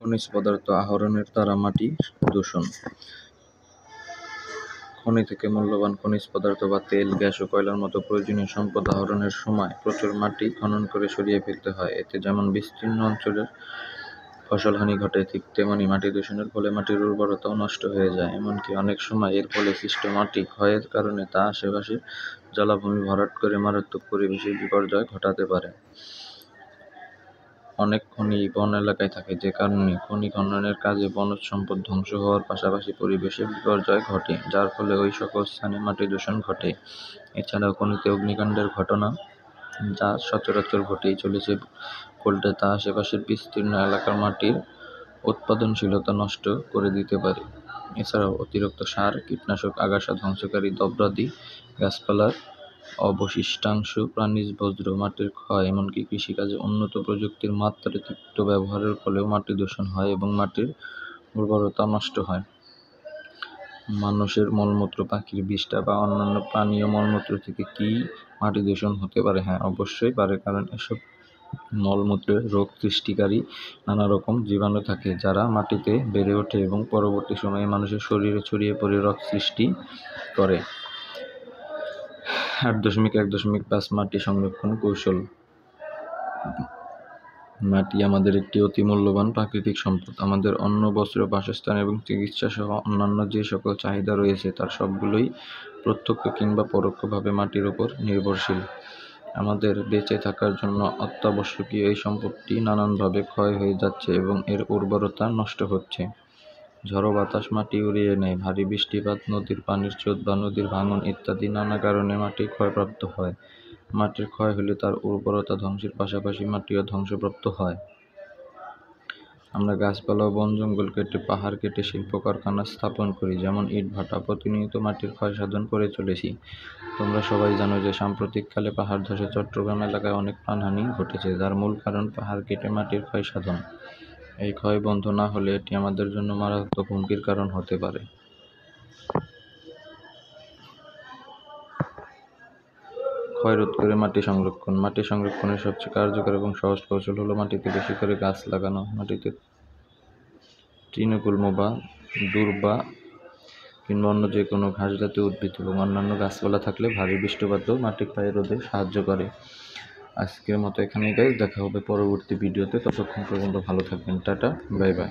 খনিজ পদার্থ আহরণের দ্বারা মাটি দূষণ। খনি থেকে মূল্যবান খনিজ পদার্থ বা তেল, গ্যাস ও কয়লার মতো প্রয়োজনীয় সম্পদ আহরণের সময় প্রচুর মাটি খনন করে সরিয়ে ফেলতে হয়। এতে যেমন বিস্তীর্ণ অঞ্চলের ফসলহানি ঘটে, ঠিক তেমনি মাটি দূষণের ফলে মাটির উর্বরতাও নষ্ট হয়ে যায়। এমনকি অনেক সময় এর ফলে সৃষ্ট মাটি ক্ষয়ের কারণে তা আশেপাশের জলাভূমি ভরাট করে মারাত্মক পরিবেশের বিপর্যয় ঘটাতে পারে। অনেক খনি বন এলাকায় থাকে, যে কারণে খনি খননের কাজে বনজ সম্পদ ধ্বংস হওয়ার পাশাপাশি পরিবেশে বিপর্যয় ঘটে, যার ফলে ওই সকল স্থানে মাটি দূষণ ঘটে। এছাড়াও খনিতে অগ্নিকাণ্ডের ঘটনা, যা সচরাচর ঘটেই চলেছে বলতে, তা আশেপাশের বিস্তীর্ণ এলাকার মাটির উৎপাদনশীলতা নষ্ট করে দিতে পারে। এছাড়াও অতিরিক্ত সার, কীটনাশক, আগাছা ধ্বংসকারী দ্রব্যাদি, গাছপালার অবশিষ্টাংশ, প্রাণীজ বর্জ্য, মাটির ক্ষয়, এমনকি কৃষিকাজে উন্নত প্রযুক্তির মাত্রাতিরিক্ত ব্যবহারের ফলেও মাটি দূষণ হয় এবং মাটির উর্বরতা নষ্ট হয়। মানুষের মলমূত্র, পাখির বিষ্ঠা বা অন্যান্য প্রাণীয় মলমূত্র থেকে কি মাটি দূষণ হতে পারে? হ্যাঁ, অবশ্যই পারে, কারণ এসব মলমূত্রে রোগ সৃষ্টিকারী নানা রকম জীবাণু থাকে, যারা মাটিতে বেড়ে ওঠে এবং পরবর্তী সময়ে মানুষের শরীরে ছড়িয়ে পড়ে রোগ সৃষ্টি করে। 8.1.5 মাটি সংরক্ষণ কৌশল। মাটি আমাদের একটি অতি মূল্যবান প্রাকৃতিক সম্পদ। আমাদের অন্ন, বস্ত্র, বাসস্থান এবং চিকিৎসা সহ অন্যান্য যে সকল চাহিদা রয়েছে, তার সবগুলোই প্রত্যক্ষ কিংবা পরোক্ষভাবে মাটির উপর নির্ভরশীল। আমাদের বেঁচে থাকার জন্য অত্যাবশ্যকীয় এই সম্পদটি নানানভাবে ক্ষয় হয়ে যাচ্ছে এবং এর উর্বরতা নষ্ট হচ্ছে। ঝড়ো বাতাস মাটি উড়িয়ে নেয়, ভারী বৃষ্টিপাত, নদীর পানির স্রোত বা নদীর ভাঙন ইত্যাদি নানা কারণে মাটি ক্ষয়প্রাপ্ত হয়। মাটির ক্ষয় হলে তার উর্বরতা ধ্বংসের পাশাপাশি মাটিও ধ্বংসপ্রাপ্ত হয়। আমরা গাছপালা ও বন জঙ্গল কেটে, পাহাড় কেটে শিল্প কারখানা স্থাপন করি, যেমন ইটভাটা, প্রতিনিয়ত মাটির ক্ষয় সাধন করে চলেছি। তোমরা সবাই জানো যে সাম্প্রতিককালে পাহাড় ধসে চট্টগ্রাম এলাকায় অনেক প্রাণহানি ঘটেছে, যার মূল কারণ পাহাড় কেটে মাটির ক্ষয় সাধন। এই ক্ষয় বন্ধ না হলে এটি আমাদের জন্য মারাত্মক হুমকির কারণ হতে পারে। ক্ষয় রোধ করে মাটি সংরক্ষণ। মাটি সংরক্ষণের সবচেয়ে কার্যকর এবং সহজ কৌশল হলো মাটিতে বেশি করে গাছ লাগানো। মাটিতে তৃণগুল্ম বা দূর্বা কিংবা অন্য যে কোনো ঘাস জাতীয় উদ্ভিদ এবং অন্যান্য গাছপালা থাকলে ভারী বৃষ্টিপাতেও মাটি ক্ষয় রোধে সাহায্য করে। আজকের মতো এখানেই গাইস, দেখা হবে পরবর্তী ভিডিওতে। ততক্ষণ পর্যন্ত ভালো থাকবেন। Tata, bye bye.